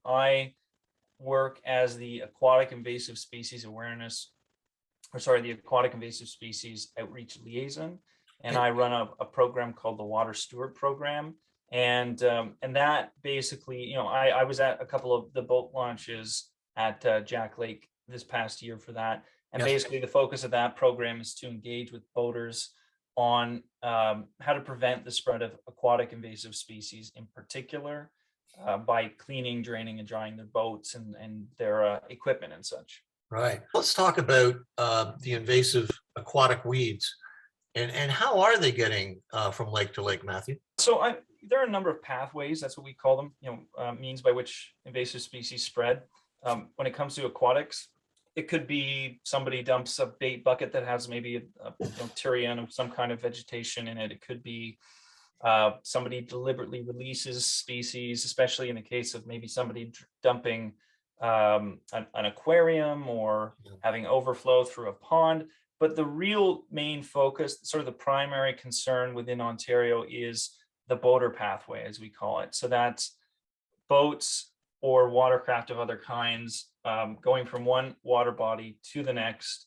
I work as the Aquatic Invasive Species Awareness, or sorry, the Aquatic Invasive Species Outreach Liaison, and I run a program called the Water Steward Program. And that basically, you know, I was at a couple of the boat launches at Jack Lake this past year for that. And Yes. basically the focus of that program is to engage with boaters on how to prevent the spread of aquatic invasive species in particular by cleaning, draining, and drying their boats and their equipment and such. Right. Let's talk about the invasive aquatic weeds and how are they getting from lake to lake, Matthew? So there are a number of pathways, that's what we call them, you know, means by which invasive species spread. When it comes to aquatics, it could be somebody dumps a bait bucket that has maybe a tyrian of some kind of vegetation in it. It could be somebody deliberately releases species, especially in the case of maybe somebody dumping an aquarium or having overflow through a pond. But the real main focus, sort of the primary concern within Ontario, is the boater pathway, as we call it. So that's boats or watercraft of other kinds going from one water body to the next,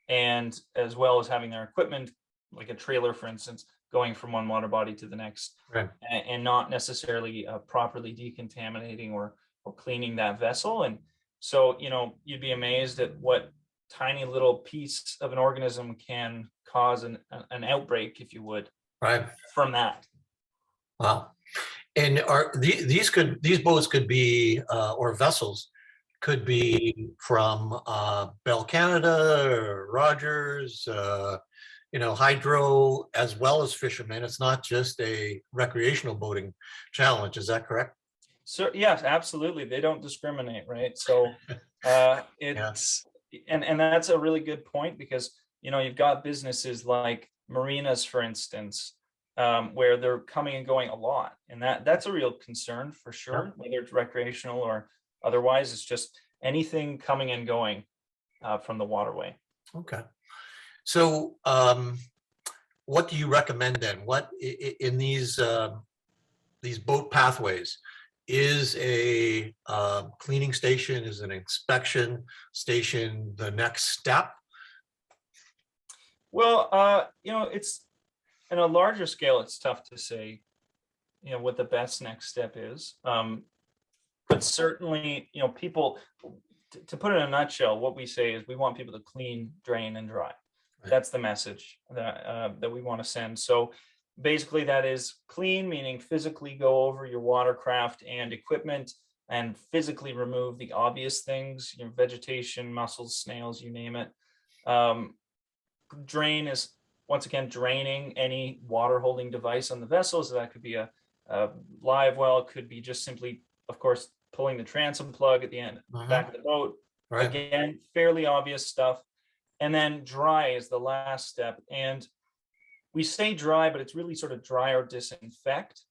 and as well as having their equipment, like a trailer, for instance, going from one water body to the next, Right. and not necessarily properly decontaminating or cleaning that vessel. And so, you know, you'd be amazed at what tiny little piece of an organism can cause an outbreak, if you would, Right. from that. Wow. And are these boats could be or vessels could be from Bell Canada or Rogers, you know, hydro, as well as fishermen. It's not just a recreational boating challenge. Is that correct? So yes, absolutely. They don't discriminate, right? So it's and that's a really good point, because you know, you've got businesses like marinas, for instance, where they're coming and going a lot, and that's a real concern for sure, whether it's recreational or otherwise. It's just anything coming and going from the waterway. Okay. So what do you recommend then? What in these boat pathways is a cleaning station, is an inspection station the next step? Well, you know, it's in a larger scale, it's tough to say, you know, what the best next step is. But certainly, you know, people, to put it in a nutshell, what we say is we want people to clean, drain, and dry. Right. That's the message that we want to send. So basically that is clean, meaning physically go over your watercraft and equipment and physically remove the obvious things, you know, vegetation, mussels, snails, you name it. Drain is, once again, draining any water holding device on the vessel. So that could be a live well, it could be just simply, of course, pulling the transom plug at the end, back of the boat. Right. Again, fairly obvious stuff. And then dry is the last step. And we say dry, but it's really sort of dry or disinfect.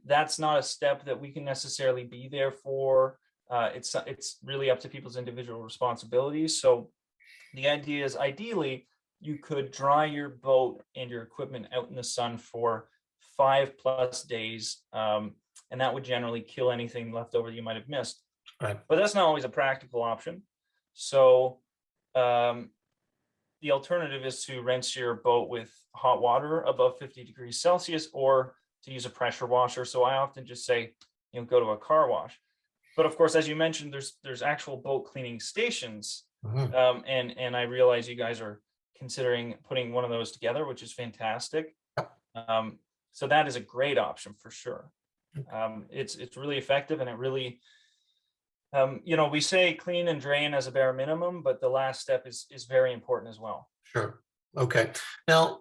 That's not a step that we can necessarily be there for. It's really up to people's individual responsibilities. So the idea is, ideally, you could dry your boat and your equipment out in the sun for 5+ days. And that would generally kill anything left over that you might have missed. Right. But that's not always a practical option. So the alternative is to rinse your boat with hot water above 50 degrees Celsius, or to use a pressure washer. So I often just say, you know, go to a car wash. But of course, as you mentioned, there's actual boat cleaning stations. Mm-hmm. And I realize you guys are considering putting one of those together, which is fantastic. So that is a great option for sure. It's really effective, and it really, you know, we say clean and drain as a bare minimum, but the last step is very important as well. Sure. Okay. Now,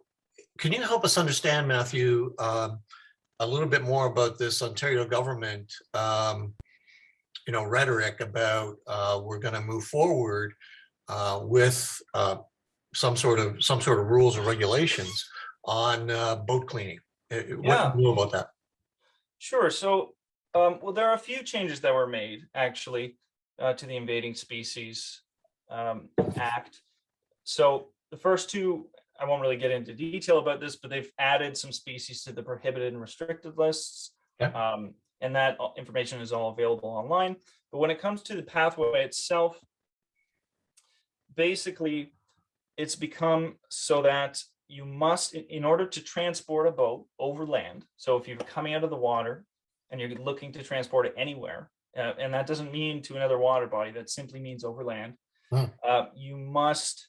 can you help us understand, Matthew, a little bit more about this Ontario government, you know, rhetoric about we're going to move forward with some sort of rules or regulations on boat cleaning? What do you know about that? Sure. So, well, there are a few changes that were made actually to the Invading Species Act. So the first two, I won't really get into detail about this, but they've added some species to the prohibited and restricted lists. Yeah. and that information is all available online. But when it comes to the pathway itself, basically it's become so that you must, in order to transport a boat over land, so if you're coming out of the water and you're looking to transport it anywhere, and that doesn't mean to another water body, that simply means over land, you must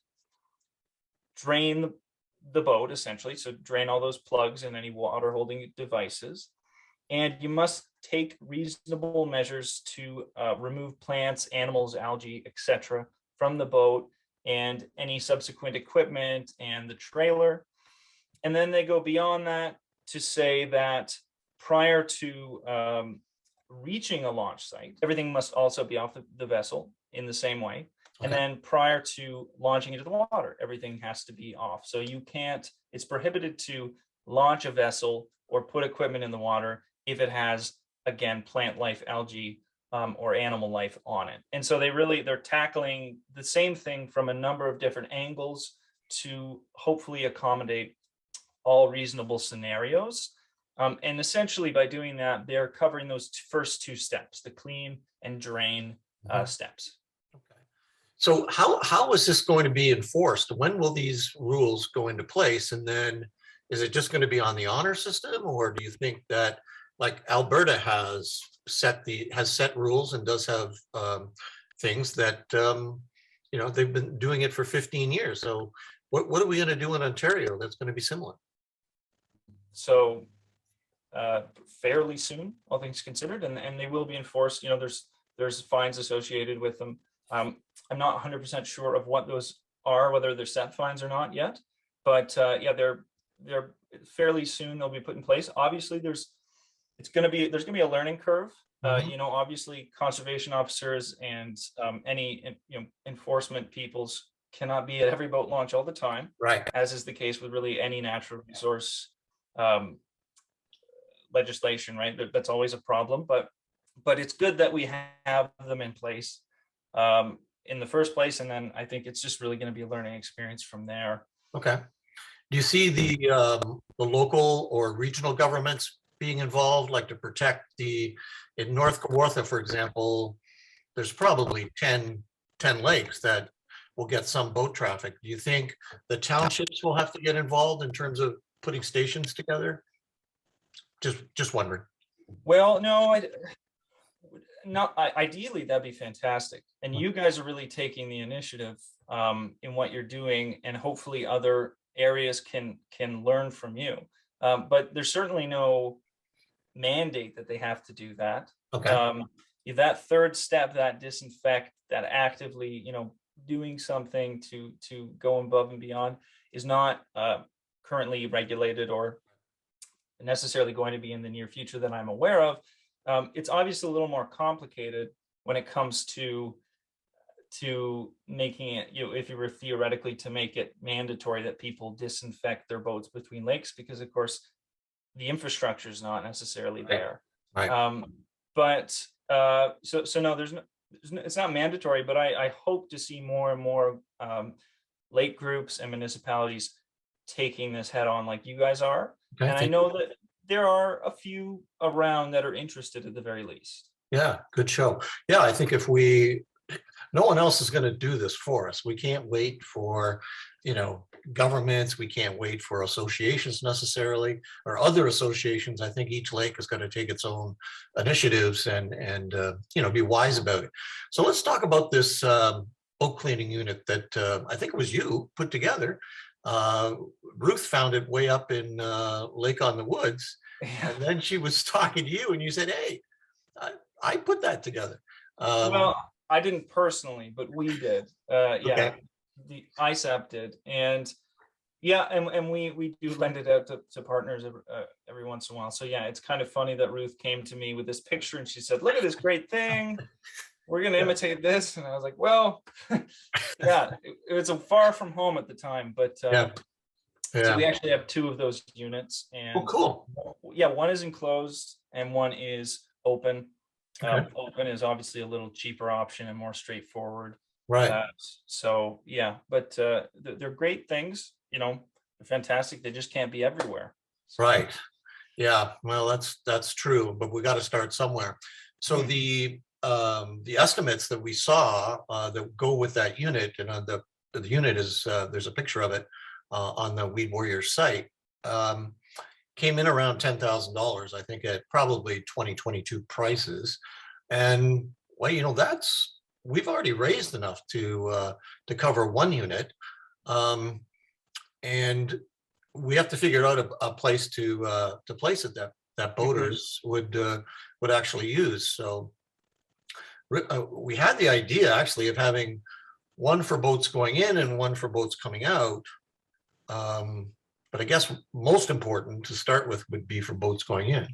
drain the boat, essentially, so drain all those plugs and any water holding devices, and you must take reasonable measures to remove plants, animals, algae, etc. from the boat and any subsequent equipment and the trailer. And then they go beyond that to say that prior to reaching a launch site, everything must also be off the vessel in the same way. And then prior to launching into the water, everything has to be off. So you can't, it's prohibited to launch a vessel or put equipment in the water if it has, again, plant life, algae, or animal life on it. And so they're tackling the same thing from a number of different angles to hopefully accommodate all reasonable scenarios. And essentially by doing that, they're covering those first two steps, the clean and drain steps. So how is this going to be enforced? When will these rules go into place? And then is it just going to be on the honor system, or do you think that, like, Alberta has set rules and does have things that they've been doing it for 15 years. So what are we going to do in Ontario that's going to be similar? So fairly soon, all things considered, and they will be enforced. There's fines associated with them. I'm not 100% sure of what those are, whether they're set fines or not yet, but yeah, they're fairly soon they'll be put in place. Obviously, there's going to be a learning curve. Obviously, conservation officers and any enforcement peoples cannot be at every boat launch all the time, right? As is the case with really any natural resource legislation, right? That's always a problem, but it's good that we have them in place in the first place, and then I think it's just really going to be a learning experience from there. Okay. Do you see the local or regional governments being involved, like to protect in North Kawartha, for example? There's probably 10 lakes that will get some boat traffic. Do you think the townships will have to get involved in terms of putting stations together? Just wondering. Well, no, ideally that'd be fantastic, and you guys are really taking the initiative in what you're doing, and hopefully other areas can learn from you, but there's certainly no mandate that they have to do that. Okay. That third step, that disinfect, that actively doing something to go above and beyond, is not currently regulated or necessarily going to be in the near future that I'm aware of. It's obviously a little more complicated when it comes to making it, if you were theoretically to make it mandatory that people disinfect their boats between lakes, because of course the infrastructure is not necessarily there. Right. But so no, it's not mandatory, but I hope to see more and more lake groups and municipalities taking this head on like you guys are. Okay, and I know that there are a few around that are interested at the very least. Yeah, good show. Yeah, I think no one else is going to do this for us. We can't wait for, governments. We can't wait for associations necessarily, or other associations. I think each lake is going to take its own initiatives and be wise about it. So let's talk about this boat cleaning unit that I think it was you put together. Ruth found it way up in Lake on the Woods, and then she was talking to you, and you said, "Hey, I put that together." Well, I didn't personally, but we did. Yeah, okay. The ISAP did, and we do lend it out to partners every once in a while. So yeah, it's kind of funny that Ruth came to me with this picture and she said, "Look at this great thing. We're going to imitate this." And I was like, well, yeah, it was far from home at the time, but Yeah. So we actually have two of those units, and cool. Yeah, one is enclosed and one is open. Okay. Open is obviously a little cheaper option and more straightforward. Right. So yeah, but they're great things. They're fantastic. They just can't be everywhere. So. Right. Yeah, well, that's true, but we got to start somewhere. So Hmm. the estimates that we saw that go with that unit, and the unit is there's a picture of it on the Weed Warrior site. Um, Came in around $10,000, I think, at probably 2022 prices. And well, that's we've already raised enough to cover one unit, um, and we have to figure out a place to place it that Hmm. boaters would actually use. So we had the idea actually of having one for boats going in and one for boats coming out. Um, but I guess most important to start with would be for boats going in.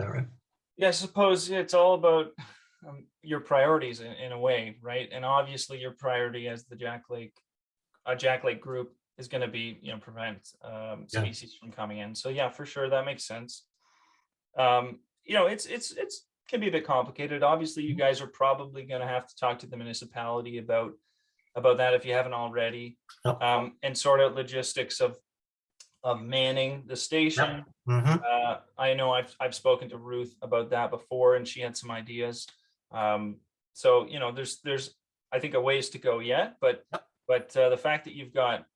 All right. Yeah, I suppose it's all about your priorities in a way, right? And obviously, your priority as the Jack Lake group is going to be, prevent Yeah. species from coming in. So yeah, for sure, that makes sense. It's can be a bit complicated. Obviously, you guys are probably going to have to talk to the municipality about that if you haven't already, Yep. and sort out logistics of manning the Yep. station. Hmm. I know I've spoken to Ruth about that before, and she had some ideas. So there's I think a ways to go yet, but the fact that you've got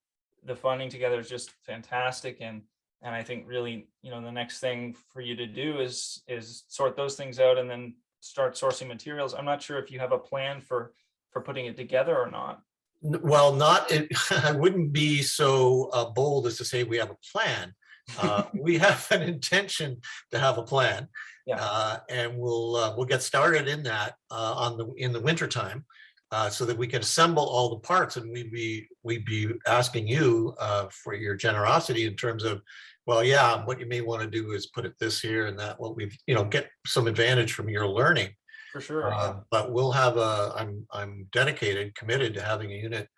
the funding together is just fantastic, and I think really the next thing for you to do is sort those things out and then start sourcing materials. I'm not sure if you have a plan for putting it together or not. Well, not it, I wouldn't be so bold as to say we have a plan. We have an intention to have a plan, Yeah, and we'll get started in that in the winter time, so that we can assemble all the parts. And we'd be asking you for your generosity in terms of, well, yeah, what you may want to do is put it this here and that. What we've get some advantage from your learning. for sure. Yeah. But we'll have I'm dedicated, committed to having a unit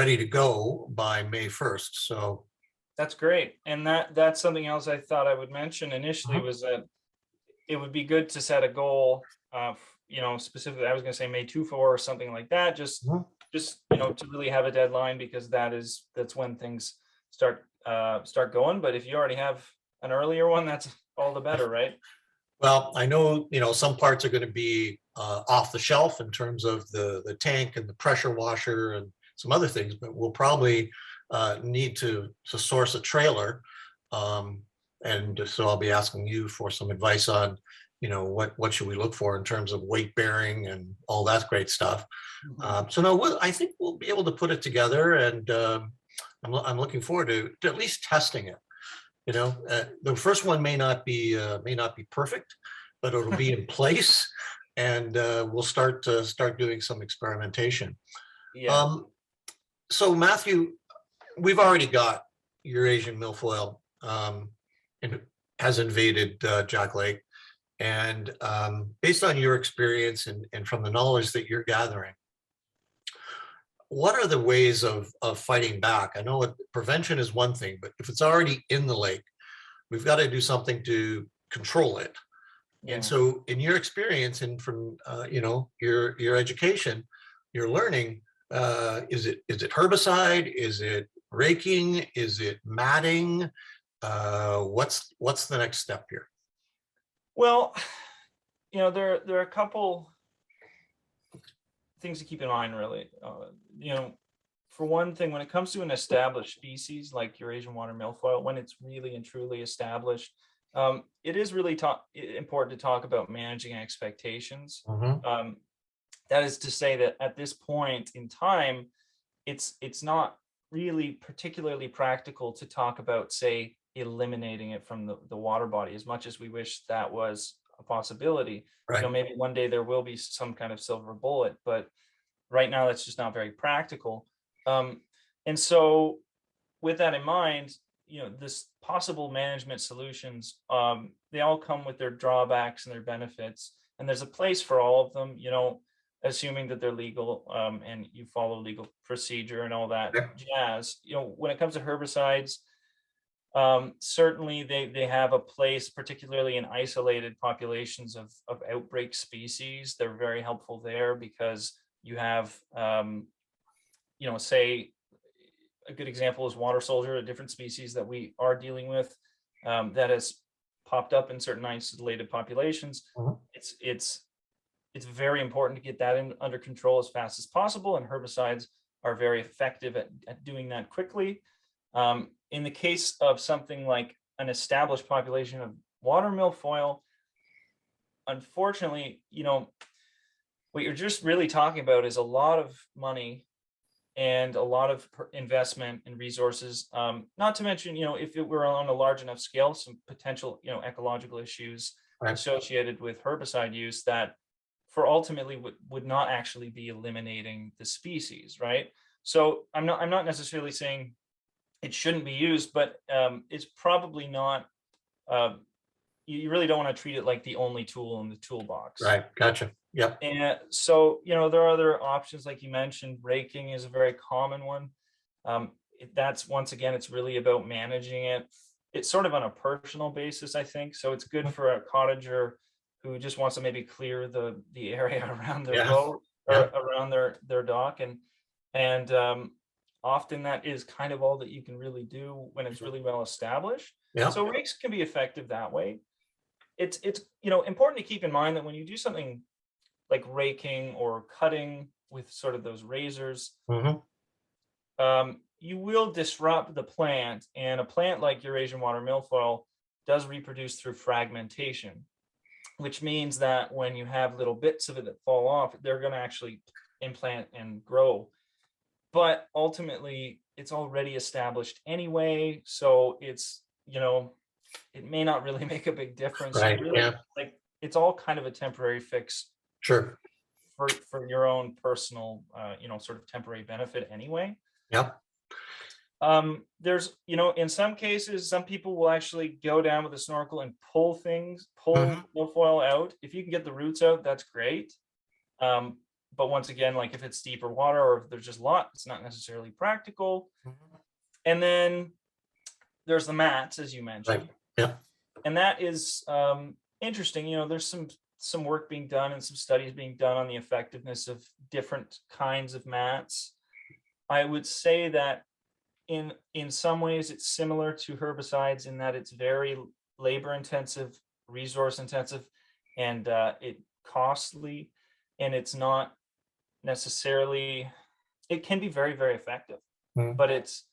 ready to go by May 1st. So, That's great. And that's something else I thought I would mention initially mhm, was that it would be good to set a goal, specifically, I was going to say May 24 or something like that, mhm. to really have a deadline, because that's when things start going. But if you already have an earlier one, that's all the better, right? Well, I know, some parts are going to be off the shelf in terms of the tank and the pressure washer and some other things, but we'll probably need to source a trailer. Um, and so I'll be asking you for some advice on, what should we look for in terms of weight bearing and all that great stuff. Mhm. So no, I think we'll be able to put it together, and I'm looking forward to at least testing it. The first one may not be perfect, but it'll be in place, and we'll start doing some experimentation. Yeah. Um, so Matthew, we've already got Eurasian Millfoil, and has invaded Jack Lake, and based on your experience and from the knowledge that you're gathering, what are the ways of fighting back? I know prevention is one thing, but if it's already in the lake, we've got to do something to control it. And Yeah. so, in your experience and from your education, your learning, is it herbicide? Is it raking? Is it matting? What's the next step here? Well, there are a couple things to keep in mind, really. For one thing, when it comes to an established species like Eurasian water milfoil, when it's really and truly established, it is really important to talk about managing expectations. Mhm. Um, that is to say that at this point in time, it's not really particularly practical to talk about, say, eliminating it from the water body, as much as we wish that was a possibility. Right. Maybe one day there will be some kind of silver bullet, but right now that's just not very practical. Um, and so with that in mind, this possible management solutions, they all come with their drawbacks and their benefits, and there's a place for all of them, assuming that they're legal, and you follow legal procedure and all that Yeah. jazz. When it comes to herbicides, certainly they have a place, particularly in isolated populations of outbreak species. They're very helpful there because you have, say, a good example is water soldier, a different species that we are dealing with. that has popped up in certain isolated populations. Mhm. It's very important to get that under control as fast as possible, and herbicides are very effective at doing that quickly. In the case of something like an established population of water milfoil, unfortunately, what you're just really talking about is a lot of money and a lot of investment and resources. Not to mention, if it were on a large enough scale, some potential, ecological issues Right. associated with herbicide use that for ultimately would not actually be eliminating the species, right? So I'm not necessarily saying it shouldn't be used, but it's probably not. Uh, you really don't want to treat it like the only tool in the toolbox. Right. Gotcha. Yep. And so, there are other options, like you mentioned. Raking is a very common one. That's, once again, it's really about managing it. It's sort of on a personal basis, I think. So it's good for a cottager who just wants to maybe clear the area around their Yeah. boat or Yeah. around their dock, and often that is kind of all that you can really do when it's really well established. Yeah. So rakes can be effective that way. It's important to keep in mind that when you do something like raking or cutting with sort of those razors, Mhm. you will disrupt the plant. And a plant like Eurasian water milfoil does reproduce through fragmentation, which means that when you have little bits of it that fall off, they're going to actually implant and grow. But ultimately, it's already established anyway. So it's, it may not really make a big difference. Right. Really, Yeah. like, it's all kind of a temporary fix Sure. for your own personal, sort of temporary benefit anyway. Yep. There's, in some cases, some people will actually go down with a snorkel and pull Mhm. milfoil out. If you can get the roots out, that's great. But once again, like if it's deeper water or if there's just a lot, it's not necessarily practical. Mhm. And then there's the mats, as you Right. mentioned, Yeah. and that is interesting. There's some work being done and some studies being done on the effectiveness of different kinds of mats. I would say that in some ways it's similar to herbicides in that it's very labor intensive, resource intensive, and it costly, and it's not necessarily, it can be very, very effective, Mhm. but it's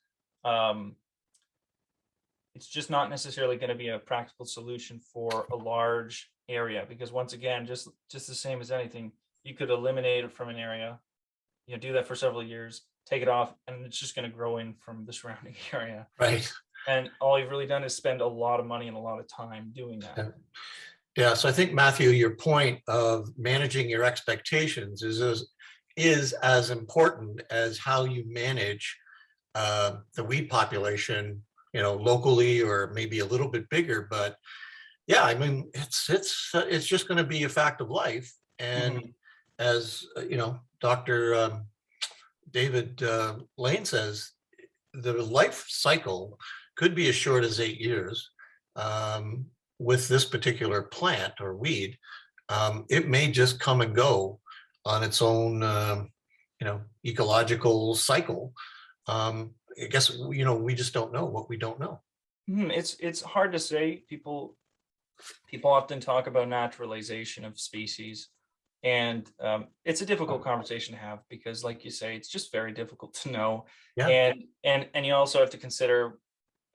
just not necessarily going to be a practical solution for a large area, because once again, just the same as anything, you could eliminate it from an area, do that for several years, take it off, and it's just going to grow in from the surrounding area. Right. And all you've really done is spend a lot of money and a lot of time doing that. Yeah. Yeah. So I think, Matthew, your point of managing your expectations is as important as how you manage the weed population, locally or maybe a little bit bigger. But yeah, I mean, it's just going to be a fact of life. And Mhm. as Dr. David Lane says, the life cycle could be as short as 8 years. With this particular plant or weed, it may just come and go on its own, ecological cycle. I guess, we just don't know what we don't know. It's hard to say. People often talk about naturalization of species, and it's a difficult conversation to have because, like you say, it's just very difficult to know. Yeah. And you also have to consider,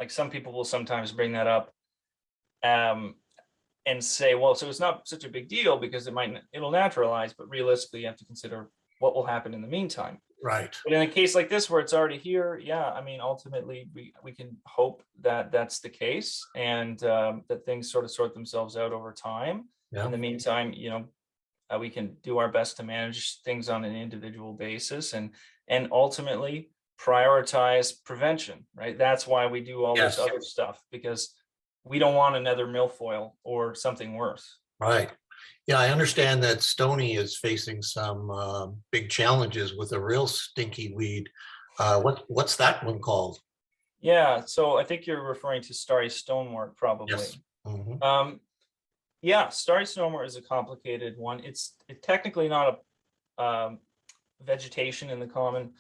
like, some people will sometimes bring that up, um, and say, well, so it's not such a big deal because it'll naturalize, but realistically, you have to consider what will happen in the meantime. Right. But in a case like this where it's already here, yeah, I mean, ultimately, we can hope that that's the case, and that things sort of sort themselves out over time. In Yeah. the meantime, we can do our best to manage things on an individual basis, and ultimately prioritize prevention, right? That's why we do all this Yes. other stuff, because we don't want another milfoil or something worse. Right. Yeah, I understand that Stony is facing some big challenges with a real stinky weed. What's that one called? Yeah, so I think you're referring to starry stonewort, Yes. probably. Mhm. Yeah, starry stonewort is a complicated one. It's technically not a vegetation in the common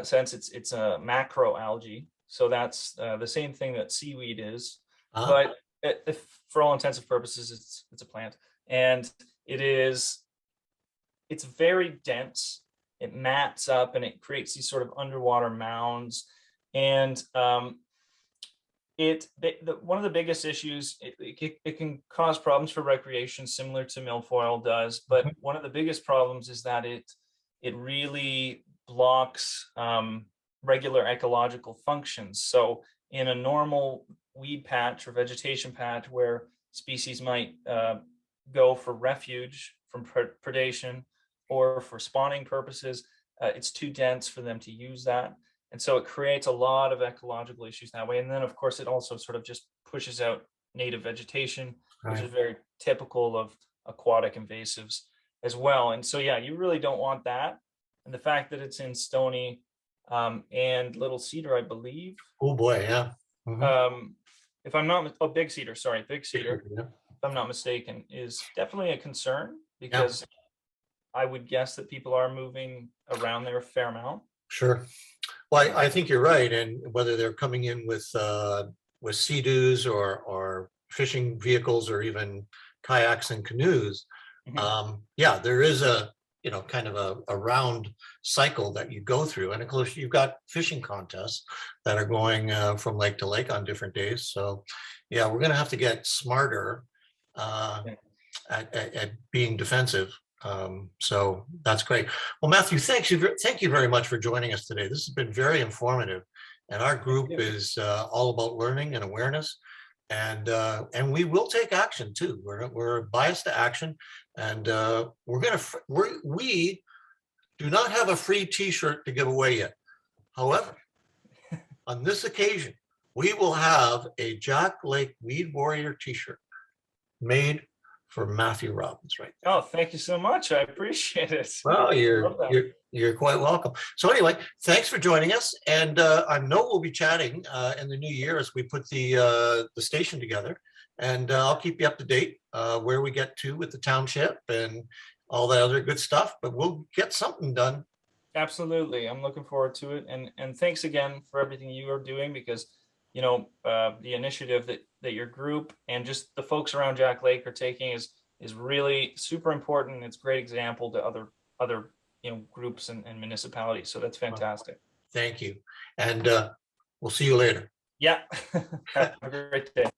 sense. It's a macroalgae, so that's the same thing that seaweed is. Ah, but if, for all intents and purposes, it's a plant, and it's very dense. It mats up and it creates these sort of underwater mounds, and one of the biggest issues, it can cause problems for recreation similar to milfoil does, but mhm. one of the biggest problems is that it really blocks regular ecological functions. So in a normal weed patch or vegetation patch where species might go for refuge from predation or for spawning purposes, it's too dense for them to use that. And so it creates a lot of ecological issues that way. And then, of course, it also sort of just pushes out native vegetation, which Right. is very typical of aquatic invasives as well. And so, yeah, you really don't want that. And the fact that it's in stony and little cedar, I believe, Oh, boy, yeah. Mhm. um, if I'm not, oh, big cedar, sorry, big cedar, Yeah, if I'm not mistaken, is definitely a concern yeah, because I would guess that people are moving around there a fair amount. sure. Well, I think you're right, and whether they're coming in with sea-doos or fishing vehicles or even kayaks and canoes, Mhm. yeah, there is a, kind of a round cycle that you go through, and of course you've got fishing contests that are going from lake to lake on different days. So, yeah, we're going to have to get smarter uh, Yeah. at being defensive. So that's great. Well, Matthew, thank you very much for joining us today. This has been very informative, and our Thank group you. is all about learning and awareness, and we will take action too. We're biased to action, and we do not have a free T-shirt to give away yet. However, on this occasion, we will have a Jack Lake Weed Warrior T-shirt made for Matthew Robbins right there. Oh, thank you so much. I appreciate it. Well, I you're love that. you're you're quite welcome. So anyway, thanks for joining us, and I know we'll be chatting in the new year as we put the station together, and I'll keep you up to date where we get to with the township and all that other good stuff. But we'll get something done. Absolutely. I'm looking forward to it. And thanks again for everything you are doing because, the initiative that your group and just the folks around Jack Lake are taking is really super important. It's a great example to other groups and municipalities. So that's Well, fantastic. thank you, and we'll see you later. Yeah. Have a great day.